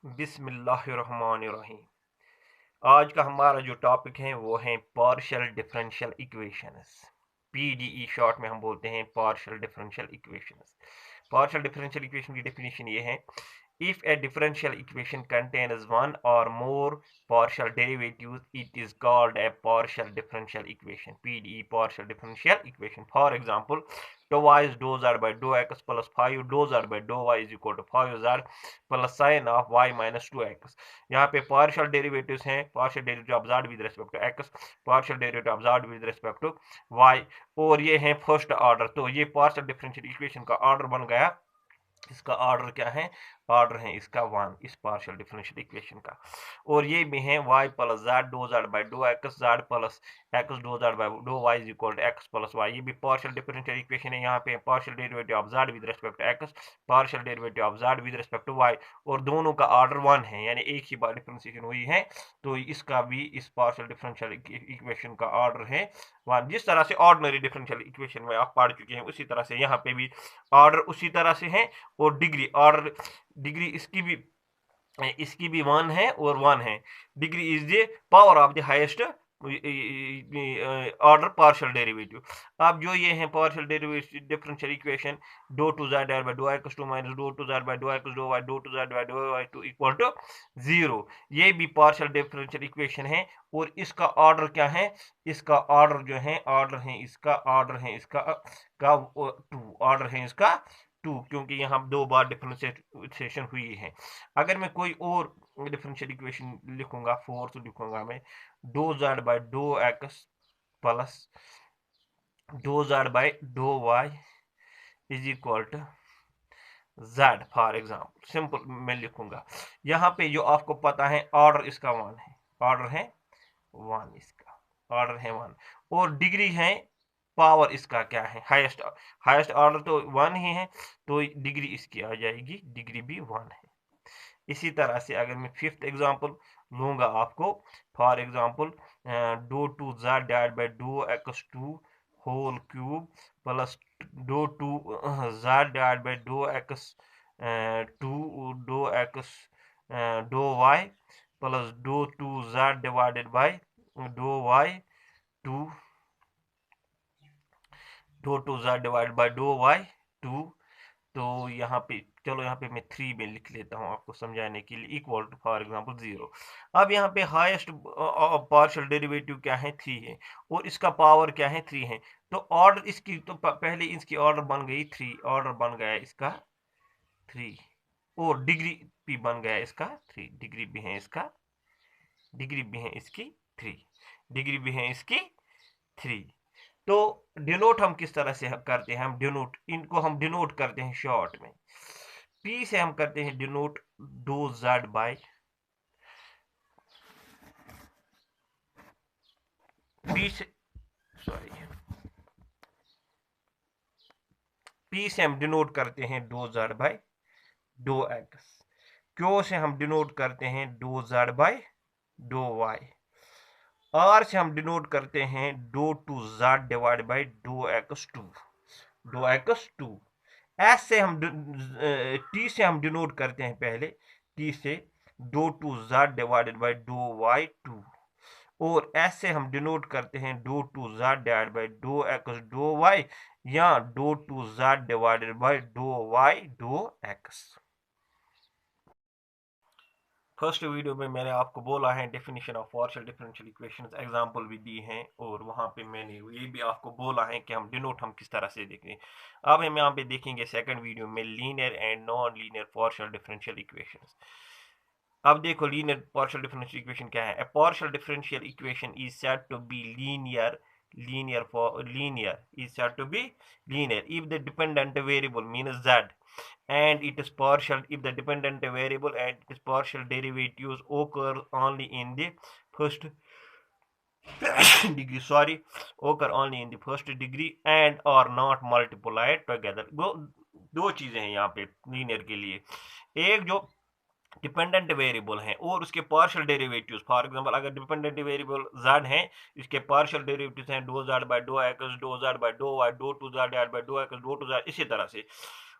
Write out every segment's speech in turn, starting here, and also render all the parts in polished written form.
बिस्मिल्लाहिर्रहमानिर्रहीम। आज का हमारा जो टॉपिक है वो है partial differential equations. PDE short में हम बोलते हैं partial differential equations. Partial differential equation की डेफिनेशन ये है, if a differential equation contains one or more partial derivatives, it is called a partial differential equation. PDE, partial differential equation. For example, dou y is dou z by dou x plus 5 dou z by dou y is equal to 5z plus sin of y minus 2x. यहाँ पे partial derivatives हैं, partial derivative of z with respect to x, partial derivative of z with respect to y, और ये है first order. तो ये partial differential equation का order बन गया। इसका ऑर्डर क्या है? ऑर्डर है इसका 1 इस पार्शियल डिफरेंशियल इक्वेशन का। और ये भी है y प्लस जेड डो जेड बाई डो एक्स जेड प्लस एक्स डो z by dough y is equal to x plus y. ये भी पार्शियल डिफरेंशियल इक्वेशन है। यहाँ पे partial derivative of z with respect to x, partial derivative of z with respect to y, और दोनों का order 1 है, यानी एक ही बार डिफरेंशिएशन हुई है। तो इसका भी इस पार्शियल डिफरेंशियल इक्वेशन का ऑर्डर है 1। जिस तरह से ऑर्डिनरी डिफरेंशियल इक्वेशन में आप पढ़ चुके हैं, उसी तरह से यहाँ पे भी ऑर्डर उसी तरह से है। और डिग्री ऑर्डर डिग्री इसकी भी 1 है और 1 है। Degree is the power of the highest order partial derivative. अब जो ये है पार्शियल डेरिवेटिव डिफरेंशियल इक्वेशन, डो two z by dough x two minus डो two z by dough x dough Y dough two z by dough Y two equal to 0, ये भी partial differential equation है। और इसका ऑर्डर क्या है? इसका ऑर्डर जो है ऑर्डर है इसका ऑर्डर है इसका का 2 ऑर्डर है इसका 2, क्योंकि यहाँ 2 बार डिफरेंशिएशन हुई है। अगर मैं कोई और डिफरेंशियल इक्वेशन लिखूंगा, फोर्थ लिखूंगा मैं, डो z by dough x plus डो z by dough y is equal to z. For example simple मैं लिखूंगा। यहाँ पे जो आपको पता है ऑर्डर इसका 1 है, ऑर्डर है 1, इसका ऑर्डर है 1, और डिग्री है पावर इसका क्या है? हाईएस्ट ऑर्डर तो 1 ही है, तो डिग्री इसकी आ जाएगी, डिग्री भी 1 है। इसी तरह से अगर मैं फिफ्थ एग्जांपल लूंगा आपको, फॉर एग्जांपल डो two z divide by dough x two whole cube plus डो two z divide by dough x two डो एक्स डो वाई प्लस डो two Z divided by dough Y two डो two Z divided by dough Y two. तो यहाँ पे चलो, यहाँ पे मैं 3 में लिख लेता हूँ आपको समझाने के लिए, इक्वल टू फॉर एग्जांपल 0। अब यहाँ पे हाईएस्ट पार्शियल डेरिवेटिव क्या है? 3 है, और इसका पावर क्या है? 3 है। तो ऑर्डर इसकी तो पहले इसकी ऑर्डर बन गई 3, ऑर्डर बन गया इसका 3, और डिग्री भी बन गया इसका 3, डिग्री भी है इसका, डिग्री भी है इसकी 3, डिग्री भी है इसकी 3। तो डिनोट हम किस तरह से करते हैं? हम डिनोट इनको हम डिनोट करते हैं शॉर्ट में। पी से हम करते हैं डिनोट डो जेड बाय पी से, सॉरी, पी से हम डिनोट करते हैं डो z by dough x. Q से हम डिनोट करते हैं डो z by dough y. R से हम डिनोट करते हैं dough two z divide by dough x two, डो एक्स टू। एस से हम टी से हम डिनोट करते हैं पहले, टी से do two Z divided by dough Y two, और एस से हम डिनोट करते हैं dough two Z divided by dough x dough Y, या do two Z divided by dough Y do X. First video में मैंने आपको बोला है definition of partial differential equations, example भी दी हैं, और वहां पे मैंने ये भी आपको बोला है कि हम डिनोट हम किस तरह से देखें। अब हम यहाँ पे देखेंगे सेकंड वीडियो में linear and non linear partial differential equations. अब देखो लीनियर पार्शियल डिफरेंशियल इक्वेशन क्या है? A partial differential equation is said to be linear is said to be linear if the dependent variable means z, and it is partial if the dependent variable and its partial derivatives occur only in the first degree, sorry, occur only in the first degree and are not multiplied together। दो चीजें हैं यहाँ पे linear के लिए, एक जो dependent variable है और उसके पार्शियल डेरिवेटिव्स। फॉर एग्जांपल अगर डिपेंडेंट वेरिएबल z है, इसके पार्शियल डेरिवेटिव्स हैं do z by dough x do z by dough Y dough two z by dough x do two z, इसी तरह से।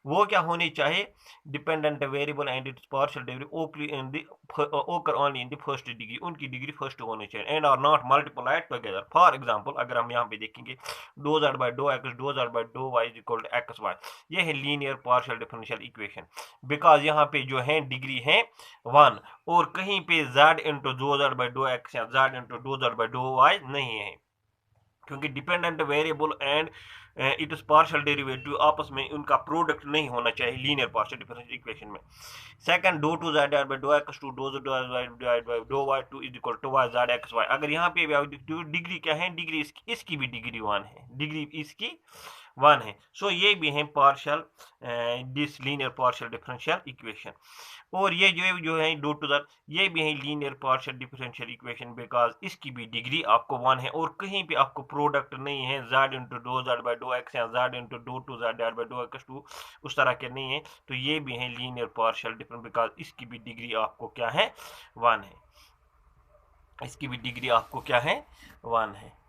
वो क्या होनी चाहिए, dependent variable and its partial derivative occur only in the first degree, उनकी degree first होनी चाहिए, and are not multiplied together. For example अगर हम यहाँ पे देखेंगे दो जेड बाई दो एक्स दो जेड बाई दो y equal to x y, ये है linear partial differential equation, because यहाँ पे जो है डिग्री है 1, और कहीं पे z इंटू दो जेड बाई दो एक्स या z इंटू दो जेड बाई दो वाई नहीं है, क्योंकि dependent variable and it is partial derivative आपस में उनका प्रोडक्ट नहीं होना चाहिए लीनियर पार्शियल डिफरेंशियल इक्वेशन में। सेकंड, दो टू जेड बाई दो एक्स टू दो जेड बाई दो y two is equal to y z x y. अगर यहाँ पे डिग्री क्या है, डिग्री इसकी भी डिग्री 1 है, डिग्री इसकी 1 है। सो ये भी है partial this linear partial differential equation, और ये जो है दो टू दैट ये भी है linear partial differential equation, because इसकी भी डिग्री आपको 1 है, और कहीं पे आपको प्रोडक्ट नहीं है z इंटू दो जेड बाई दो एक्स या z इंटू दो टू जेड बाई दो एक्स टू उस तरह के नहीं है, तो ये भी है लीनियर पार्शियल डिफरेंस, बिकॉज इसकी भी डिग्री आपको क्या है 1 है, इसकी भी डिग्री आपको क्या है 1 है।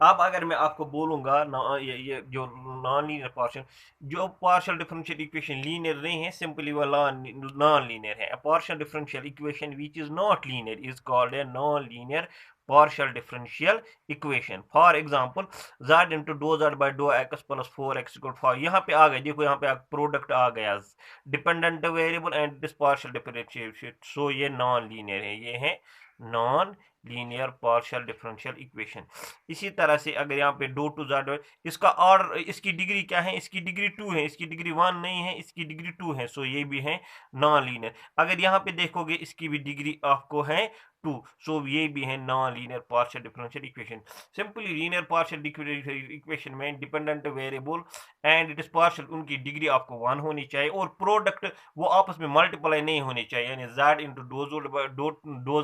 अब अगर मैं आपको बोलूंगा ये जो नॉन लीनियर पार्शियल, जो पार्शियल डिफरेंशियल इक्वेशन लीनियर नहीं है, सिंपली वो नॉन लीनियर है। Partial differential equation which is not linear is called a non linear partial differential equation. For example z into दो जेड बाई दो x plus four x equal 4, यहाँ पे आ गया, देखो यहाँ पे प्रोडक्ट आ गया dependent variable and this partial differential, so ये नॉन लीनियर है, ये है non linear partial differential equation. इसी तरह से अगर यहाँ पे दो टू जेड, इसका ऑर्डर, इसकी डिग्री क्या है, इसकी डिग्री 2 है, इसकी डिग्री 1 नहीं है, इसकी डिग्री 2 है, सो ये भी है नॉन लीनियर। अगर यहाँ पे देखोगे इसकी भी डिग्री आपको है 2, सो ये भी है non linear partial differential equation. Simply linear partial equation में dependent variable and it is partial, उनकी डिग्री आपको 1 होनी चाहिए, और प्रोडक्ट वो आपस में मल्टीप्लाई नहीं होनी चाहिए, यानी z इंटू दो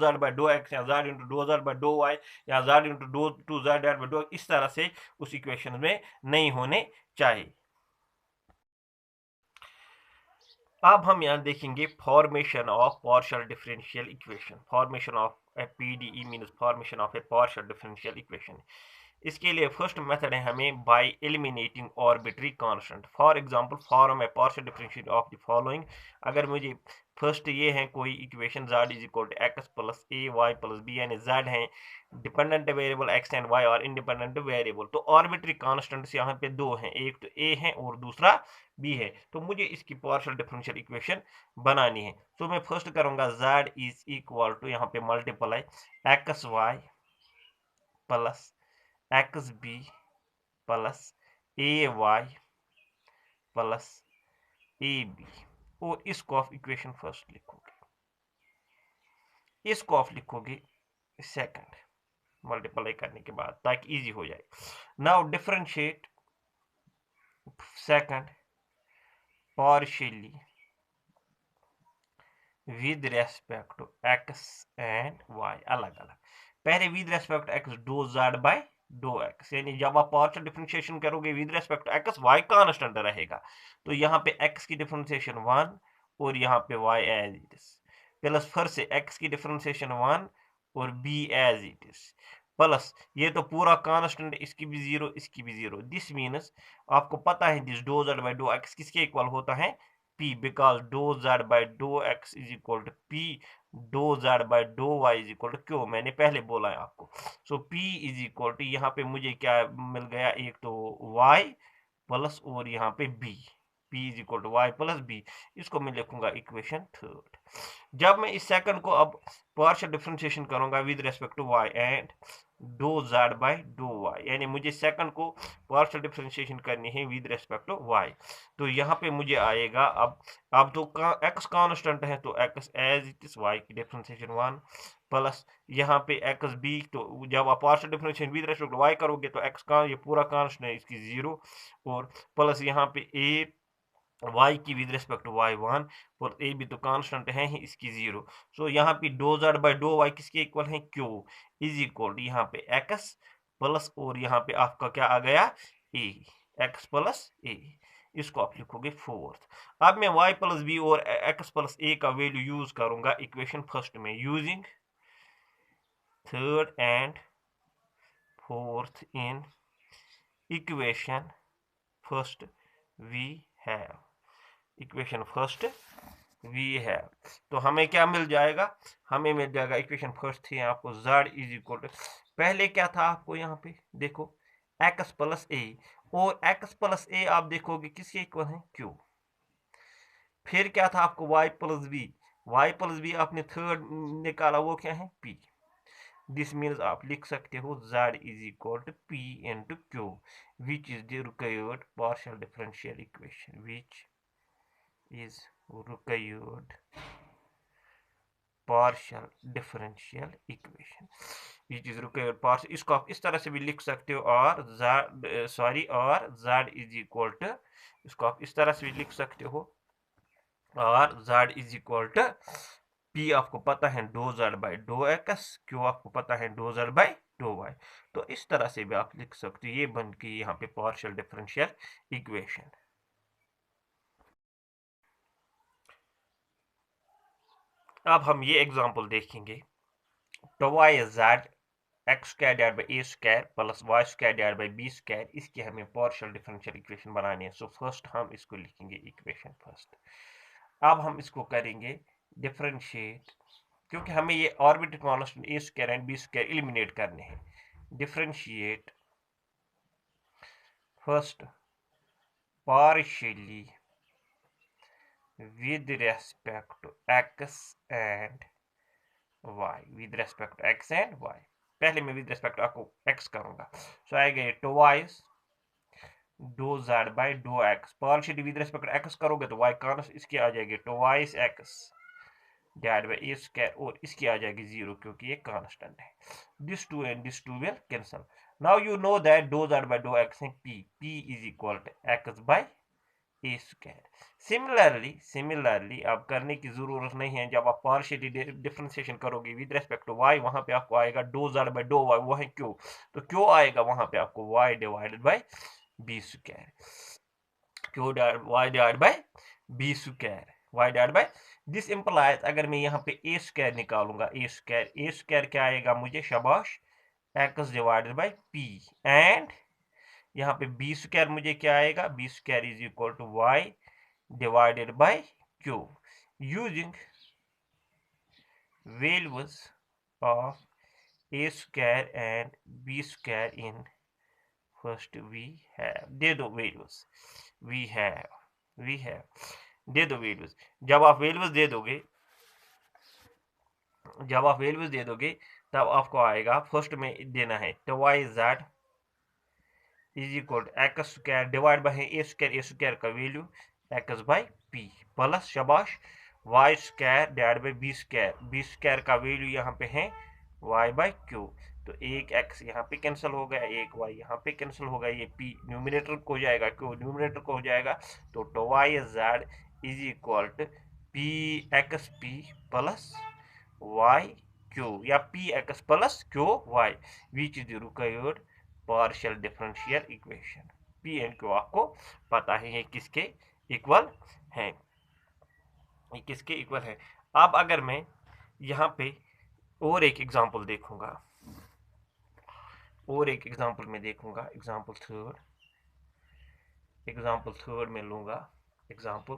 जेड बाई दो एक्स या z इंटू दो जेड बाई दो वाई या z इंटू दो टू जेड बाई दो, इस तरह से उस इक्वेशन में नहीं होने चाहिए। अब हम यहाँ देखेंगे formation of partial differential equation. Formation of a PDE means formation of a partial differential equation. इसके लिए फर्स्ट मेथड है हमें by eliminating arbitrary constant. For example form a partial differential of the following, अगर मुझे first ये है कोई equation z is equal to x plus a y plus b, यानी z है dependent variable x and y और independent variable, तो arbitrary constants यहाँ पे दो हैं, एक तो a है और दूसरा b है, तो मुझे इसकी पार्शियल डिफरेंशियल इक्वेशन बनानी है। तो मैं फर्स्ट करूंगा z इज इक्वल टू यहाँ पे multiply x y plus x b plus a y plus a b, और इसको आप इक्वेशन फर्स्ट लिखोगे, इसको आप लिखोगे सेकंड मल्टीप्लाई करने के बाद, ताकि इजी हो जाए। Now differentiate second partially with respect to x and y, अलग अलग। पहले विद रेस्पेक्ट एक्स दो जेड बाई दो एक्स, यानी जब आप पार्शियल डिफरेंशिएशन करोगे with respect x, y constant रहेगा, तो यहाँ पे एक्स की डिफरेंशिएशन 1 और यहाँ पे y as it is, plus फिर से एक्स की डिफरेंशिएशन 1 और b as it is, plus ये तो पूरा कांस्टेंट, इसकी भी 0 इसकी भी 0, दिस मीन्स आपको पता है दिस दो जेड बाई दो एक्स किसके इक्वल होता है p, बिकॉज दो जेड बाई दो x is equal to p, दो जेड बाई दो y is equal to q, मैंने पहले बोला है आपको। So p is equal to यहाँ पे मुझे क्या मिल गया, एक तो y प्लस और यहाँ पे b, p is equal to y plus b, इसको मैं लिखूंगा इक्वेशन थर्ड। जब मैं इस सेकंड को अब पार्शियल डिफरेंशिएशन करूंगा with respect to y and दो जेड बाई दो वाई, यानी मुझे सेकंड को पार्शियल डिफरेंशिएशन करनी है विद रेस्पेक्ट टू y, तो यहाँ पे मुझे आएगा अब तो x कांस्टेंट है, तो x as it is, y की डिफरेंशिएशन 1 प्लस यहाँ पे एक्स बी, तो जब आप partial differentiation with respect to y करोगे तो x का ये पूरा कांस्टेंट है, इसकी 0, और प्लस यहाँ पे a y की विद रिस्पेक्ट टू y1 और a भी तो कांस्टेंट है ही, इसकी 0, सो यहाँ पे दो जेड बाई दो वाई किसके इक्वल है, q इज इक्वल यहाँ पे x प्लस और यहाँ पे आपका क्या आ गया a, x प्लस a, इसको आप लिखोगे फोर्थ। अब मैं y प्लस बी और x प्लस a का वैल्यू यूज करूंगा इक्वेशन फर्स्ट में, using third and fourth in equation first we have, equation first we have, तो हमें क्या मिल जाएगा, हमें मिल जाएगा इक्वेशन फर्स्ट थी आपको z इज इक्वल टू, पहले क्या था आपको यहाँ पे देखो x प्लस ए, और x प्लस ए आप देखोगे किसके इक्वल है, q, फिर क्या था आपको y plus b, y plus b आपने थर्ड निकाला वो क्या है p, दिस मीन्स आप लिख सकते हो z is equal to p into q, which is the required partial differential equation, which is required partial differential equation, which is required partial, इसको आप इस तरह से भी लिख सकते हो, और z इज इक्वल टू, इसको आप इस तरह से भी लिख सकते हो, और z is equal to p आपको पता है डो z by dough x, q आपको पता है डो z बाई डो y, तो इस तरह से भी आप लिख सकते हो, ये बन के यहाँ पे पार्शियल डिफरेंशियल इक्वेशन। अब हम ये एग्जांपल देखेंगे, तो y z x square divide by A square plus y square divide by B square, इसकी हमें पार्शियल डिफरेंशियल इक्वेशन बनानी है। सो फर्स्ट हम इसको लिखेंगे इक्वेशन फर्स्ट, अब हम इसको करेंगे डिफरेंशिएट, क्योंकि हमें ये orbital constant a square and b square eliminate करने हैं। Differentiate first partially with respect to x and y, with respect to x and y, पहले मैं with respect to आपको x करूंगा, सो आएगा ये twice डो z by dough x, partially with respect to x करोगे तो y कांस्टेंट, इसकी आ जाएगी twice x divide by A square, और इसकी आ जाएगी 0 क्योंकि ये कांस्टेंट है, this two and this two will cancel, now you know that डो z बाई डो x है p is equal to x by A square. Similarly अब करने की जरूरत नहीं है, जब आप पार्शियली डिफरेंशिएशन करोगे विद रेस्पेक्ट टू y, वहां पे आपको आएगा डो z बाई डो y, वो है क्यू, तो क्यू आएगा वहां पे आपको y divided by B square, q y divided by B square, y divided by, this implies, अगर मैं यहाँ पे ए स्क्वायर निकालूंगा, ए स्क्वायर क्या आएगा मुझे, शाबाश, x divided by p, and यहाँ पे बी स्क्वायर मुझे क्या आएगा, b square is equal to y divided by q, using values of a square and b square in first we have, दे दो values, we have दे दो values, जब आप values दे दोगे तब आपको आएगा, फर्स्ट में देना है तो y z is equal to X square divide by A square का value X by P plus शाबाश Y square divide by B square का वैल्यू यहाँ पे है वाई बाई क्यू, तो एक एक्स यहाँ पे कैंसिल हो गया, एक वाई यहाँ पे कैंसिल हो गया, ये पी न्यूमिनेटर को हो जाएगा, क्यू न्यूमिनेटर को हो जाएगा, तो Y Z is equal to P X P plus Y Q, या P X plus Q Y, which is required partial differential equation. P and Q आपको पता है ये किसके इक्वल है, ये किसके इक्वल है। अब अगर मैं यहाँ पे और एक एग्जांपल देखूंगा, एग्जांपल थर्ड में लूंगा, example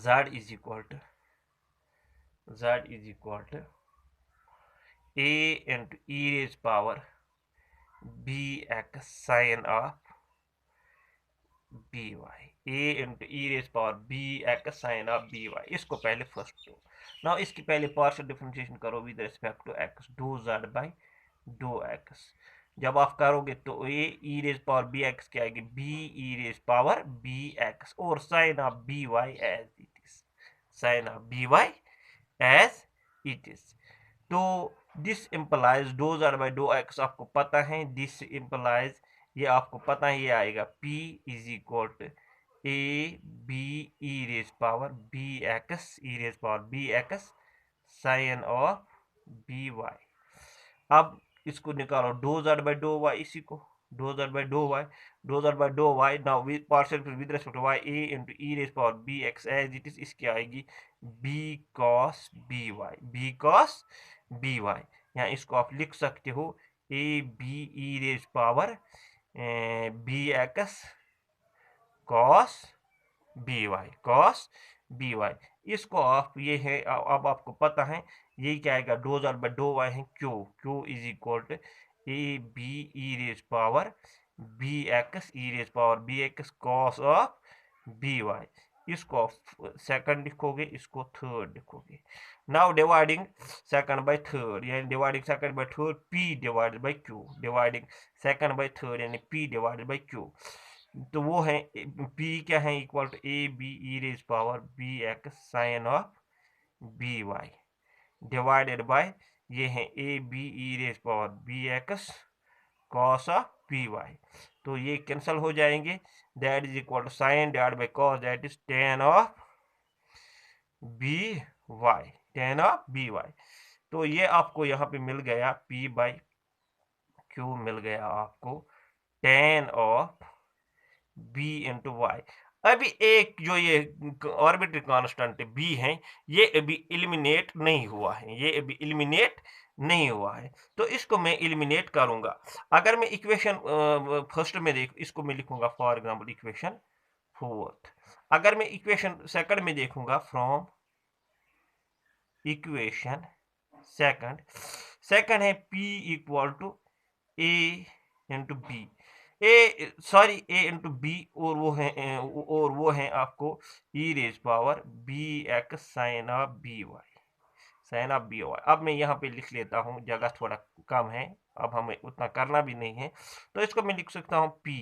z is equal to a into e raised power bx sin of by, a into e raised power bx sin of by, इसको पहले फर्स्ट लो ना, इसकी पहले पार्शियल डिफरेंशिएशन करो विद रिस्पेक्ट टू x, डो z by dough x, जब आप करोगे तो ये e रेज पावर bx क्या आएगी, b e raise power bx, और sine of by as it is, sine of by as it is, तो this implies do z by dough x आपको पता है, दिस इंप्लाइज ये आपको पता है, ये आएगा p is equal to A B E raise power B x sine of B Y. अब इसको निकालो डो z बाई डो y, इसी को डो z बाई डो y, now with partial with respect to y a into e raise power B x as it is, इसकी आएगी b cos बी वाई, यहाँ इसको आप लिख सकते हो a B E raise power B x cos b y, cos b Y. इसको आप ये है अब आपको पता है ये क्या आएगा, do R by dough Y है Q, Q is equal to A B E raise power B X E raise power B x cos of B Y. इसको सेकंड लिखोगे, इसको थर्ड लिखोगे। Now dividing second by third, यानी dividing second by third P divided by Q, dividing second by third यानी P divided by Q. तो वो है P क्या है, equal to A B E raise power B x sine of B y divided by ये है a B E raise power B x cos of B y. तो ये cancel हो जाएंगे, that is equal to sine divide by cos, that is tan of B y, tan of B y. तो ये आपको यहाँ पे मिल गया पी बाई क्यू, मिल गया आपको tan of b into y. अभी एक जो ये ऑर्बिटरी कांस्टेंट बी है ये अभी एलिमिनेट नहीं हुआ है, ये अभी एलिमिनेट नहीं हुआ है, तो इसको मैं एलिमिनेट करूंगा। अगर मैं इक्वेशन फर्स्ट में देख, इसको मैं लिखूंगा फॉर एग्जांपल इक्वेशन फोर्थ। अगर मैं इक्वेशन सेकंड में देखूंगा फ्रॉम इक्वेशन सेकंड, सेकंड है p equal to A into B, A sorry A into B, और वो है आपको E raise power B x sine of B Y, sine of B Y. अब मैं यहाँ पे लिख लेता हूँ, जगह थोड़ा कम है, अब हमें उतना करना भी नहीं है, तो इसको मैं लिख सकता हूँ p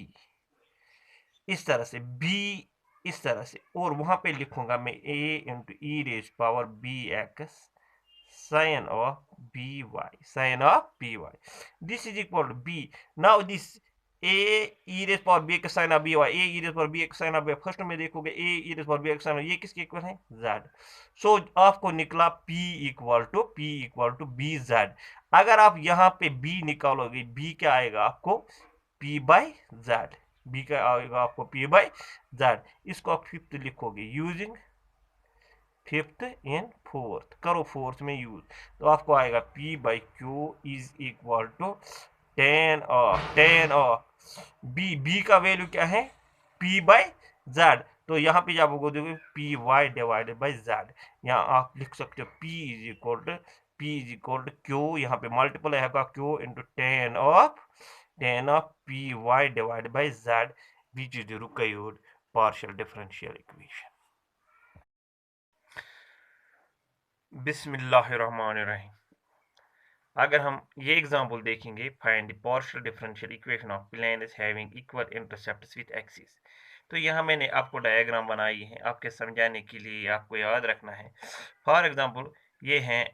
इस तरह से, b इस तरह से, और वहां पे लिखूंगा मैं a into e raise power B x sine of B Y, sine of B y, this is equal to b। Now this a e raise power B x sine of B y, a e raise power B x sine of b, first में देखोगे a e raise power B x sine, ये किसके इक्वल है, z। So आपको निकला p equal to b z. अगर आप यहाँ पे b निकालोगे, b क्या आएगा आपको p बाई जेड, बी का आएगा आपको p बाई जेड। इसको आप फिफ्थ लिखोगे, यूजिंग फिफ्थ इन फोर्थ, करो फोर्थ में यूज, तो आपको आएगा p by q is equal to tan of b का वैल्यू क्या है p बाई जेड। तो यहाँ पे जब देखो p y divided by z, यहाँ आप लिख सकते हो p is equal to q, यहाँ पे मल्टीपल आएगा q into tan of p y divided by z, which is the required partial differential equation. बिस्मिल्लाहिर्रहमानिर्रहीम। अगर हम ये एग्जांपल देखेंगे, find the partial differential equation of planes having equal intercepts with axis. तो यहाँ मैंने आपको डायग्राम बनाई है आपके समझाने के लिए, आपको याद रखना है। फॉर एग्जांपल ये हैं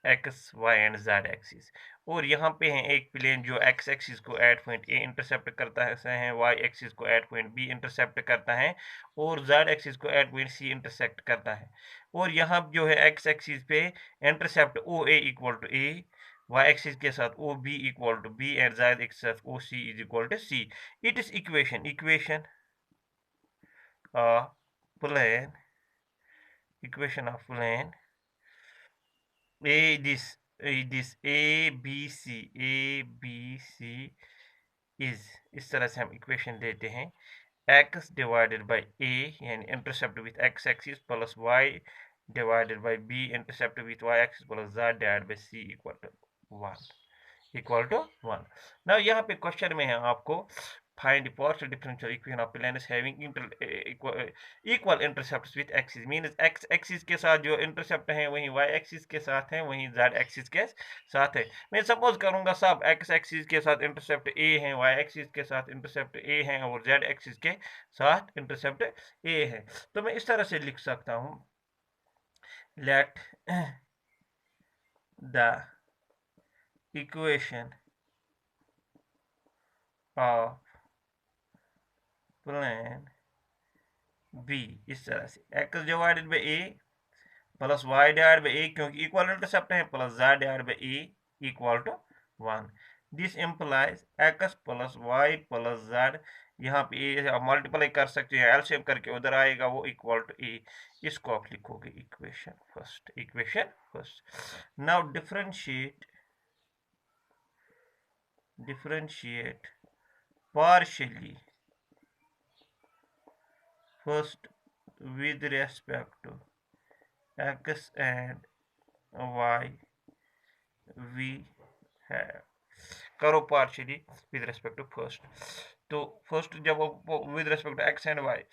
x y and z axis, और यहाँ पे है एक प्लेन जो एक्स एक्सिस को एट पॉइंट ए इंटरसेप्ट करता है, वाई एक्सिस को एट पॉइंट बी इंटरसेप्ट करता है, और जेड एक्सिस को एट पॉइंट सी इंटरसेप्ट करता है। और यहाँ जो है एक्स एक्सिस पे intercept o a equal to a, y axis के साथ o b equal to b, and z axis के साथ O C is equal to C. It is equation of plane, equation of plane this a b c is, इस तरह से हम equation देते हैं, x डिवाइडेड बाई a यानी intercept with x axis plus y divided by b intercept with y axis plus z divided by c equal to 1। Now यहाँ पे question में है आपको find the partial differential equation of planes having equal intercepts with axis, means x axis के साथ जो intercept है वही y एक्सिस के साथ है, वही z एक्सिस के साथ है। मैं सपोज करूंगा सब x एक्सिस के साथ इंटरसेप्ट a है, y एक्सिस के साथ इंटरसेप्ट a है, और z एक्सिस के साथ इंटरसेप्ट a है। तो मैं इस तरह से लिख सकता हूं, let the equation of plane be, इस तरह से x divided by a plus y divided by a, क्योंकि इक्वल इंटरसेप्ट है, plus z divided by a equal to 1। This implies x plus y plus z, यहाँ पे a आप multiply कर सकते हैं, एलसीएम करके उधर आएगा वो इक्वल टू a। इसको आप लिखोगे equation first. Now differentiate differentiate partially first with respect to x and y we have. करो partially with respect to first. तो फर्स्ट जब with respect to x and y,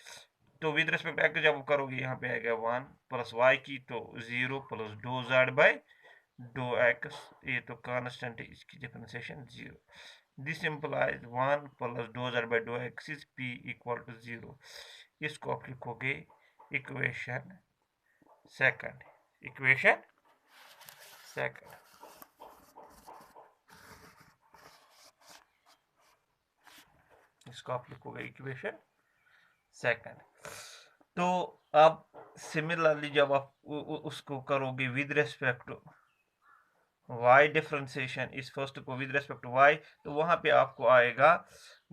तो विद रिस्पेक्ट टू एक्स जब करोगे यहाँ पे आएगा 1 plus Y की तो 0 प्लस डो जेड बाई डो एक्स, ये तो कांस्टेंट है, इसकी डिफरेंशिएशन 0। दिस इंप्लाइज 1 प्लस डो जेड बाई डो x is p equal to 0। इसको आप लिखोगे इक्वेशन सेकंड, इक्वेशन सेकंड। इसको आप लिखोगे इक्वेशन सेकंड। तो अब सिमिलरली जब आप उसको करोगे with respect to y differentiation, इस फर्स्ट को विद रेस्पेक्ट टू y, तो वहां पे आपको आएगा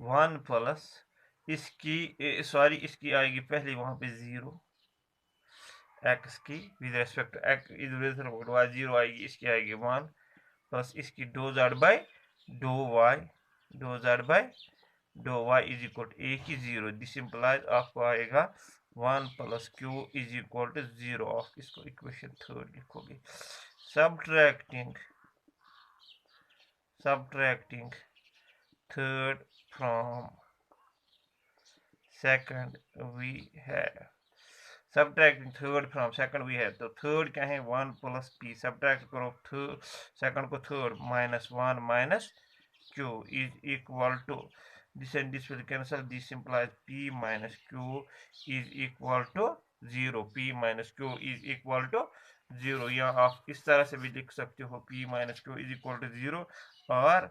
1 प्लस इसकी सॉरी इसकी आएगी पहले वहां पे 0 x की with respect to x with respect to y 0 आएगी, इसकी आएगी 1 प्लस इसकी डो z बाई डो y, डो z बाई डो y is equal to a की 0। दिस इंप्लाइज आपको आएगा 1 plus q is equal to 0 of, इसको इक्वेशन थर्ड लिखोगे। subtracting third from second we have, subtracting third from second we have, तो third क्या है 1 प्लस p, सब्ट्रैक्ट करो third second को third minus 1 minus q is equal to this and this will cancel, this implies p minus q is equal to 0, p minus q is equal to 0। या आप इस तरह से भी लिख सकते हो p minus q is equal to 0, और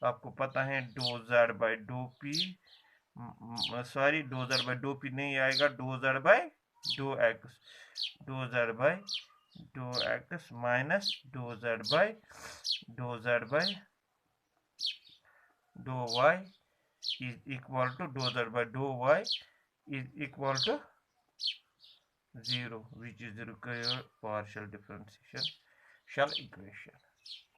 आपको पता है डो z बाई डो p, सॉरी डो z बाई डो p नहीं आएगा, डो z बाई डो x, डो z by dough x minus डो z बाई डो y is equal to dou z by dou y is equal to 0, which is the required partial differential equation.